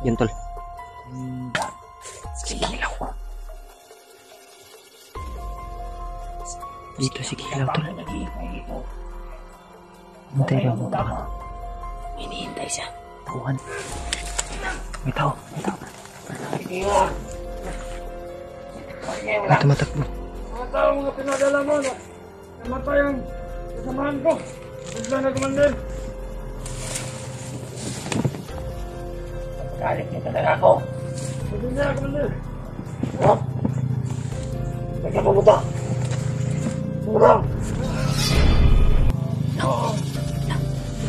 Yan tol. Sige ilaw. Dito sige ilaw tol. Hintay lang mo tao. Hinihintay siya. Tauhan. May tao. May tumatakbo. Mga tao, mga pinadala mo na namatay ang kasamahan ko. Bigla na kumandir. Galit niya talaga ako. Bigla na kumandir. Oh. Bigla mo buto. Buto.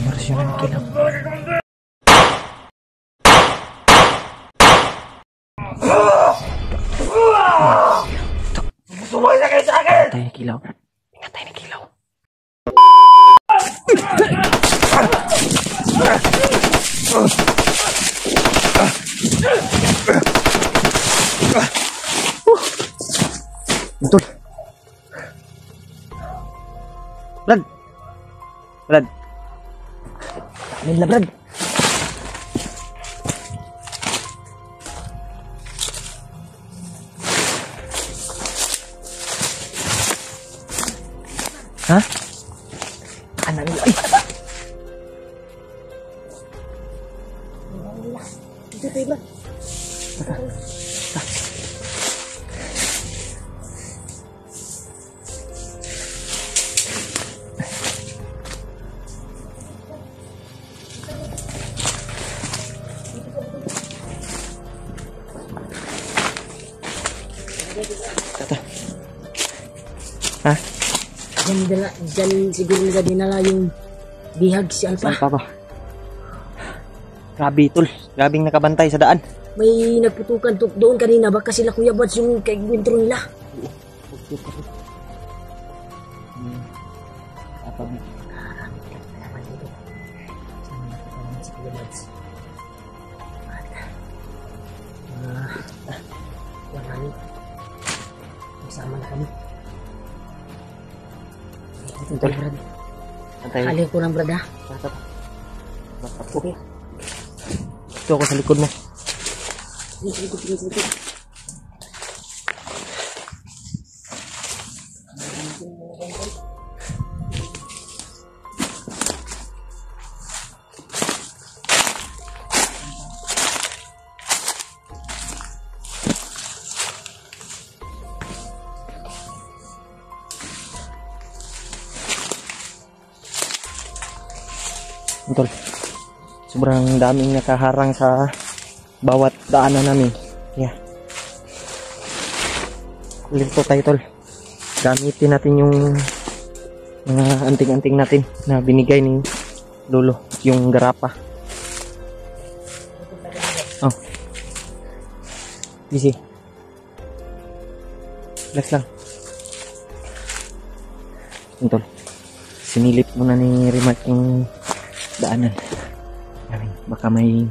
Marsyon ang kilang. Sumay na kayo sa akin! Tayo ng kilaw. Ingat tayo ng kilaw. Betul. Brad. Brad. Amin lah, Brad. Hah? Kanan nila. Ay! Ito tayo ba? Tata. Hah? Diyan siguro nila dinala yung bihag si Alpa. Saan pa ba? Grabe tol. Grabing nakabantay sa daan. May nagputukan doon kanina. Baka sila Kuya Bats yung kaigwintro nila. Apa ba? Bersama na kami. Tol. Antay. Halin ko lang, Brad, ha? Okay. Ito ako sa likod mo. Tol, sobrang daming nakaharang sa bawat daanan namin. Yeah. Lito tayo tol. Gamitin natin yung mga anting-anting natin na binigay ni Lolo, yung garapa. Oh. Easy. Relax lang. Tol. Sinilip muna ni Rimat yung daanan. Baka may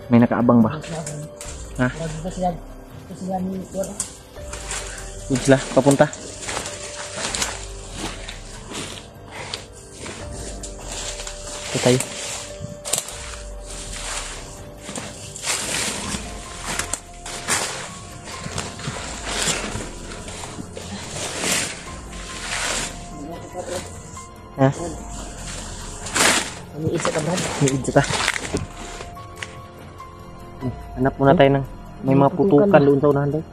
may nakaabang ba? Ha? Doon sila papunta. Ito tayo. Ha? Umiisa ka, Brad? Umiisa ka. Hanap muna tayo ng may mga putukan doon sa unahan doon.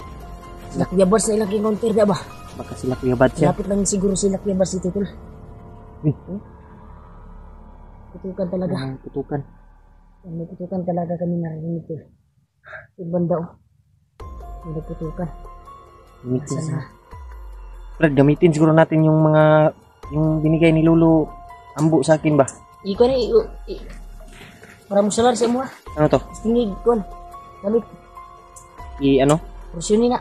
Sila Kuya Bats na ilang encounter na ba? Baka sila Kuya Bats yan. Lapit lang siguro sila Kuya Bats dito, tol. Putukan talaga. Putukan. May putukan talaga kami narinig, tol. Yung banda, oh. May putukan. Gamitin sila. Brad, gamitin siguro natin yung mga yung binigay ni Lolo ambo sa akin ba? Iko na, para mo salar sa mo, ha? Ano to? Tingig, kon. Gamit. Ano? Porsyoni na.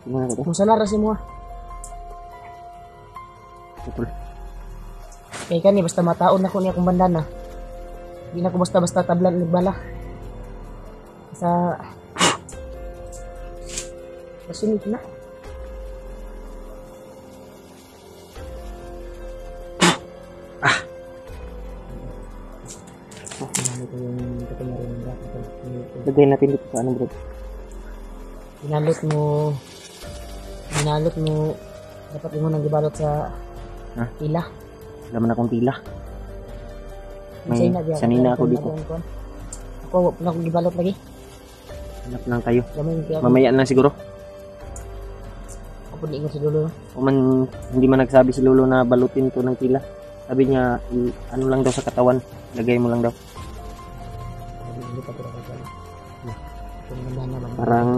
Gimana to? Mo salar sa mo, ha? Betul. Kaya kani, basta mataon ako niya akong bandana. Hindi na ako basta-basta tablan nagbala. Sa... Masunod na. Ano to yung Lagay natin dito sa ano bro. Binalot mo, dapat mo nang gibalot sa Ha? pila. Wala man akong tila. May Diya, sanina ako dito. Ako, wala akong gibalot lagi. Hanap lang tayo. Gamay, kaya ako, Mamaya na siguro. ako di ko sa dulo. O man, hindi man nagsabi si Lolo na balutin to ng tila. Sabi niya, ano lang daw sa katawan. Lagay mo lang daw. Hindi pa pala kaya. Kung bandana ba? Parang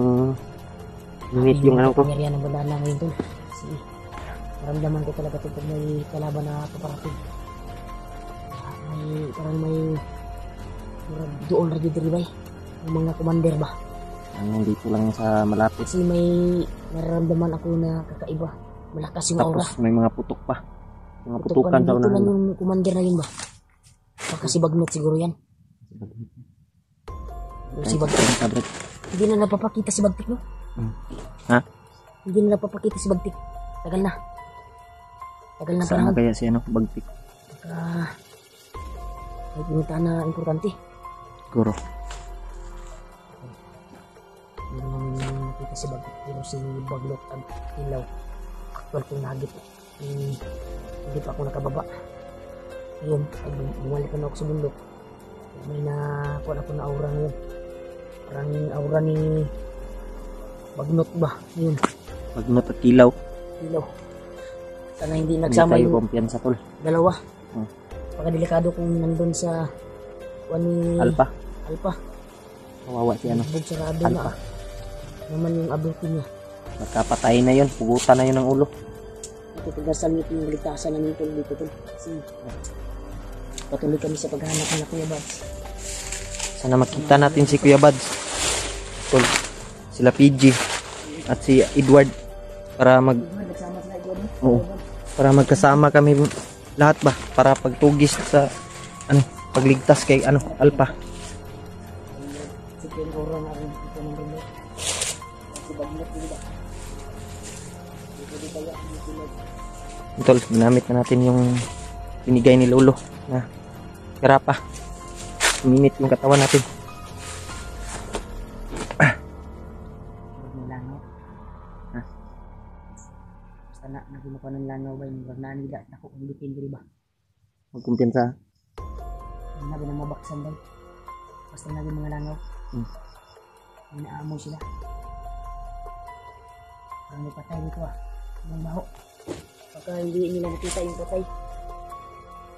minute yung ano ko. Pangyarihan ng bandana ngayon tol. Kasi maramdaman ko talaga ito pag may kalaban na paparating. May doon na dito ba? Yung mga commander ba? Dito lang sa malapit. Kasi may nararamdaman ako na kakaiba. Malakas yung aura. Tapos may mga putok pa. Mga Ito putukan sa dito lang unahan. yung commander na yun ba? Baka si Bagnot siguro yan. Si Bagnot. Hindi na napapakita si Bagtik, no? Ha? Hindi na napapakita si Bagtik. Tagal na. Tagal na Saan parang. kaya si ano? Bagtik. May pinunta na importante. Siguro. Hindi namin nakita si Bagtik. Pero si Bagnot at Ilaw. Actual kong nagit. Hindi pa ako nakababa. Ngayon, pag bumalik na ako sa bundok, may nakuha ako na aura ngayon. Parang aura ni Bagnot ba? Ngayon, Bagnot at Kilaw. Ilaw. Sana hindi Hindi nagsama tayo yung kumpiyansa tol. dalawa. Hmm. Pagkadelikado kung nandun sa ni Alpha. Alpha. Kawawa si ano. Bug sarado Alpha. na naman yung ability niya. Magkapatay na yun. Pugutan na yun ng ulo. Ito pagdasal niyo yung ligtasan namin tol dito tol. Kasi patuloy kami sa paghahanap ng Kuya Bads. Sana makita natin si Kuya Bads. Tol. Sila PG. At si Edward. Para Nagsama sila Edward. Oo. Para magkasama kami lahat ba? Para pagtugis sa ano, pagligtas kay ano, Alpha. Si Ken Aura na rin ito ng remote. Si Bagnot din ba? Dito kaya ang tulad. Tol, ginamit na natin yung binigay ni Lolo na garapa. Minute yung katawan natin. Huwag langaw. Ha? Basta na, naginukuha ng langaw ba yung nanida. Ako, hindi pindri ba? Magkumpiyansa. Hindi na binamabaksan daw. Basta naging mga langaw. May naamoy sila. Parang may patay dito ah. Ang baho. Pagka hindi nila nakita yung patay.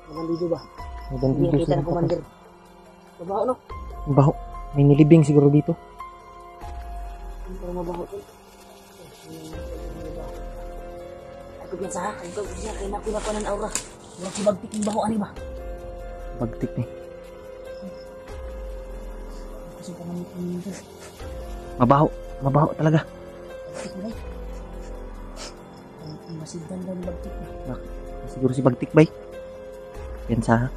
Mabandido ba? Hindi nakita ng commander. Mabaho no? Baho. May nilibing siguro dito. Parang mabaho to. Ako piyansa ha. Ako piyansa. Kaya nakuha ng aura. Wala si Bagtik yung baho. Ano ba? Bagtik ni. Kasi pa naman ito. Mabaho. Mabaho talaga. Bagtik ba? Ang masigdan daw ni Bagtik. Siguro si Bagtik bay. Piyansa ha.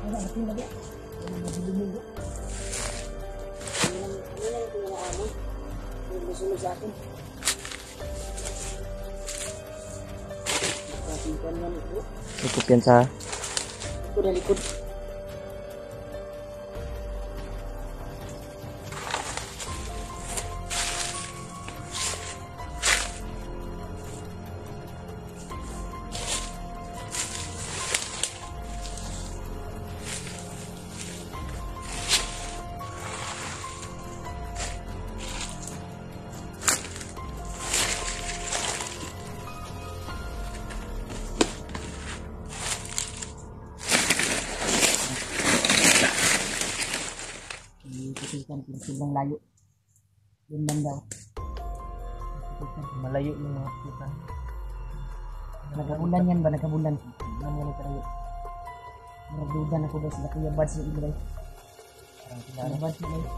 Wala natin lagi. Wala natin lumugo. Wala natin mga amoy. Wala nasunod sa atin. Nakasimpan nga nito. Piyansa ha. Ito na likod. Kung silang layo. Yun lang daw. Malayo yung mga putan. Nagkabulan yan ba? Nagkabulan. Ano nga nagkarayo? Nagdudan ako ba sila Kuya Bads yung ilay? Parang Kuya Bads yung ilay.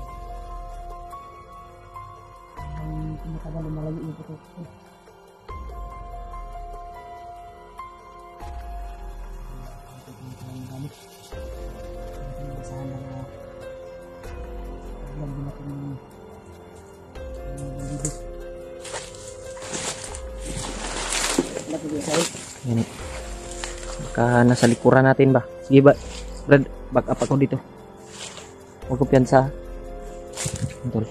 Ang tumatagal yung malayo yung puto. Yan. Baka nasa likuran natin ba? Sige ba? Brad, back up ako dito. Huwag ko piyansa. Tol.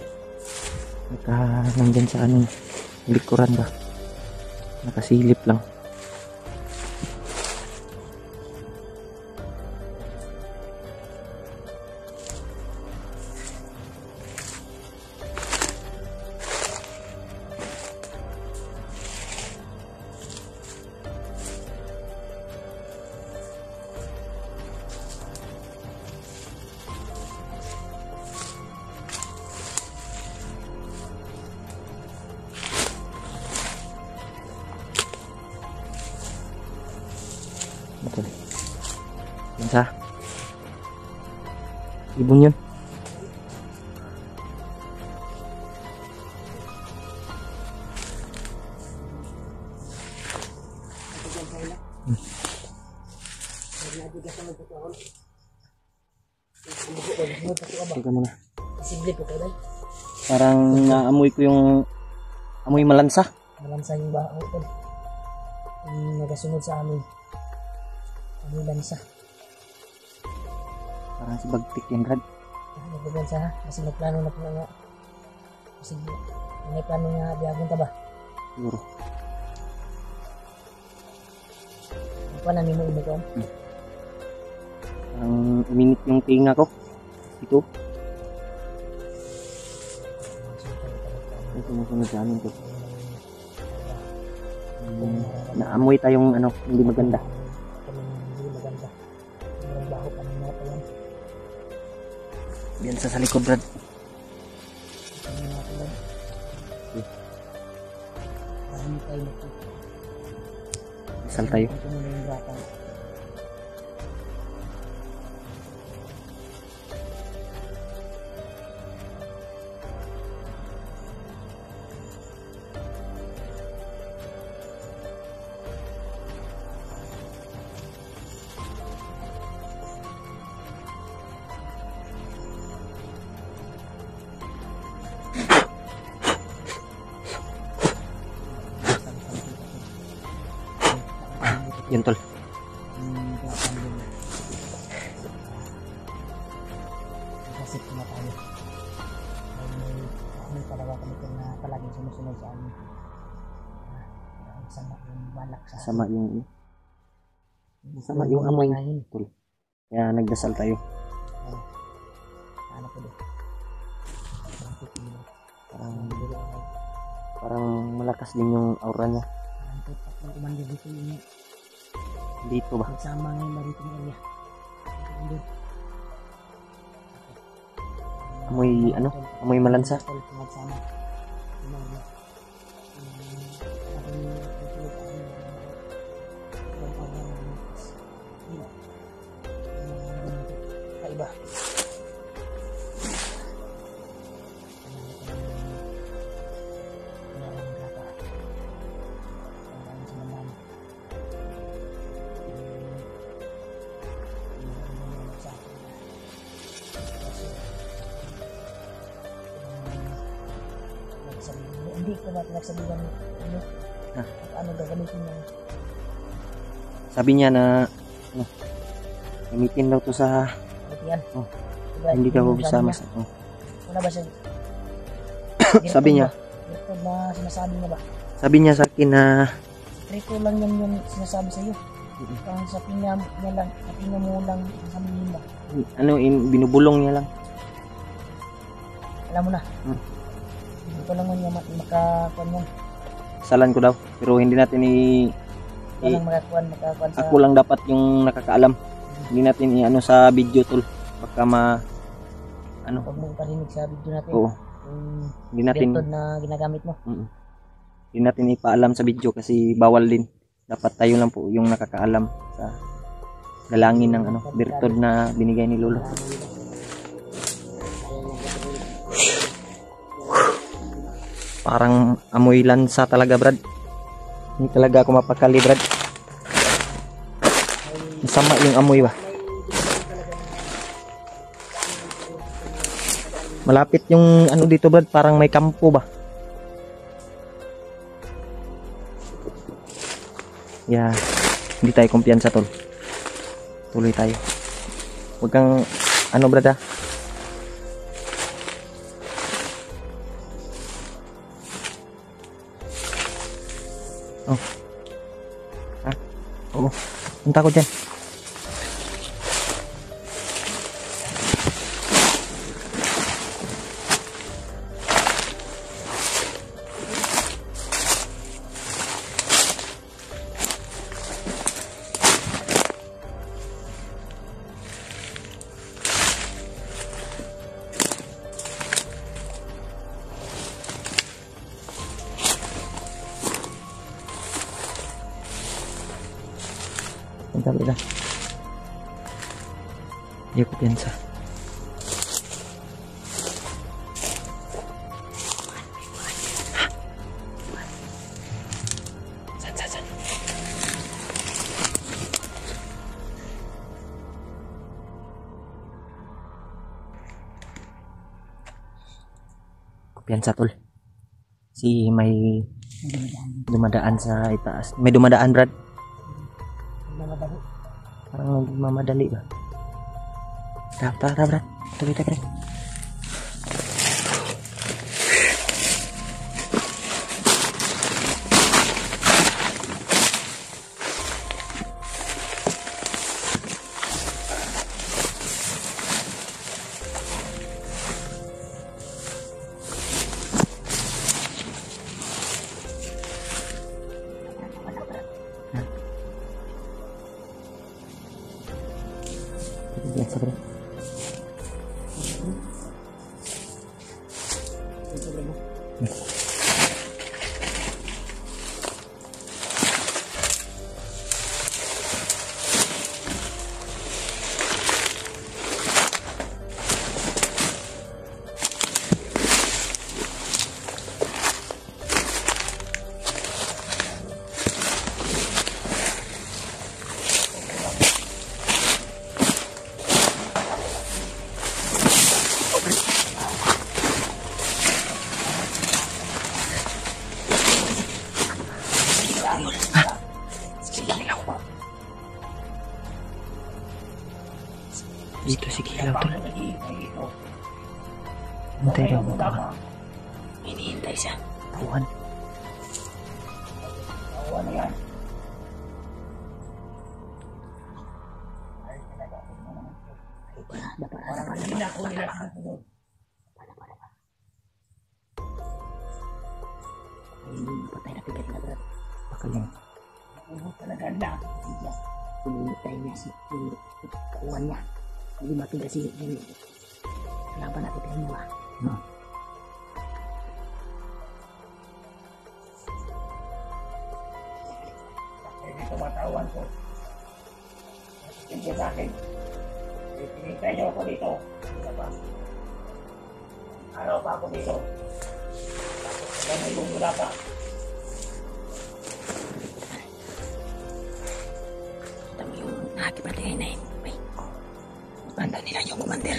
Baka nandyan sa ano, likuran ba? Nakasilip lang. Betul. Bisa. Ibon yun. Teka muna. Simple po kayo, Parang naamoy ko yung amoy malansa. malansa yung baho ko. Yung nagasunod sa amin. Amoy lansa. Parang si Bagtik yan, Brad. Nagbabansa ha? Kasi nagplano na po nga. Kasi may plano nga biyagun ta ba? Siguro. Ano pa namin mo inukuan? Parang uminit yung tinga ko. Ito. Ay, sumusunod sa amin to. Naamoy tayong ano, hindi maganda. Hindi maganda. Ang baho pa ng mga tayan. Diyan sa likod, Brad. Ang mga tayan. Marami tayo magpupo. Isal tayo. Ito muna yung bata. Yun, tol. Kasi na tayo. May talaga kami na palaging sumusunod sa amin. Sama yung balak sa Sama yung amoy, tol. Kaya nagdasal tayo. Ano po doon? Parang malakas din yung aura niya. Parang po tatlong kumanda dito yung Dito ba? nagsama ngayon ba dito ng area. Amoy, ano? Amoy malansa. Nagsama. Kaiba. Hindi ko ba pinagsabihan ano? Ano gagamitin niya? Sabi niya na ano, gamitin daw to sa Kapitian. Oh. Diba, hindi ka yung bisama sabi sa niya, Wala ba siya? Sabi niya. Record na sinasabi niya ba? Sabi niya sa akin na Record lang yan yung sinasabi sa'yo. Parang sa pinga niya lang, sa pinga mo lang sabihin ba? ano, binubulong niya lang. Alam mo na. Ito lang man niya makakuan yan. Salan ko daw. Pero hindi natin Ito lang makakuan sa... ako lang dapat yung nakakaalam. Hindi natin i-ano sa video, tol. Baka ano. Huwag mo parinig sa video natin. Oo. Yung Hindi natin method na ginagamit mo. Hindi natin ipaalam sa video kasi bawal din. Dapat tayo lang po yung nakakaalam sa dalangin ng ano, birtud na binigay ni Lolo. Parang amoy lansa talaga, Brad. Hindi talaga ako mapakali, Brad. Masama yung amoy ba? Malapit yung ano dito, Brad. Parang may kampo ba? Yeah. Hindi tayo kumpiyansa, tol. Tuloy tayo. Huwag kang, ano brad ah? Oh. Ha? Oo. Punta ko dyan. Punta ko dyan. Hindi ko piyansa. San? Piyansa tol. Si may dumadaan sa itaas. May dumadaan Brad. Mamadali. Parang mamadali ba? Tara Brad. Tuloy tayo Brad. Biasa Brad. Dito si Kilaw tol. Hintay daw mo tama. Hinihintay siya. Tauhan. Awan na yan. Patay na pigat na Brad. Bakal yan. Talaga na. Hinihintay niya si kauwan niya. Hindi matigas si Jimmy. Laban natin tayo niya ba? Hindi tumatawan ko. Hindi sa akin. Ipinintay niyo ako dito. Ano ba? Araw pa ako dito. Tapos wala na yung mula pa. Kita mo yung nakakipatay na yun. Banda nila yung commander.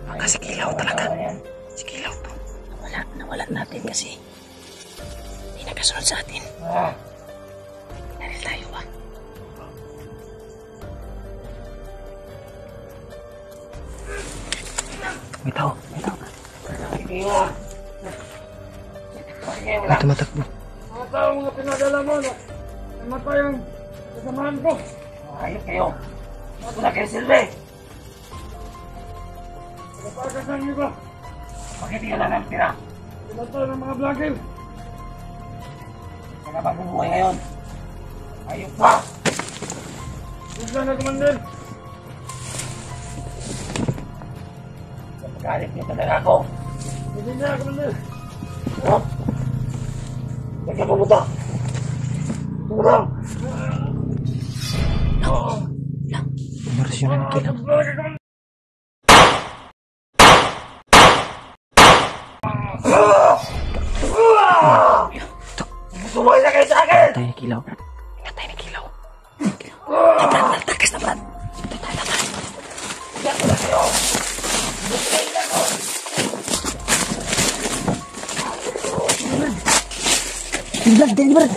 Baka si Kilaw talaga. Si Kilaw to. Nawala natin kasi hindi nakasunod sa atin. Dahil tayo ba? May tao. Hindi mo. May tumatakbo. Mga tao, mga pinadala mo na namatay ang kasamahan ko. Ayok kayo. Ako na kayo silbi. Pagkakasan niyo ba? Bakit hindi ka lang ang tira? Pinatay ng mga vlogger. Kaya ba bumuhay ngayon? Ayok pa! Huwag na Commander. Galit niyo talaga ako. Hindi na, Commander. Ha? Huwag ka pumunta. Pumunta. Umarasyon na ng Kilaw. Sumay na kayo sa akin! Patay na Kilaw. Patay na Kilaw. Takas na Brad. Iyak ko na kayo! Brad, Brad.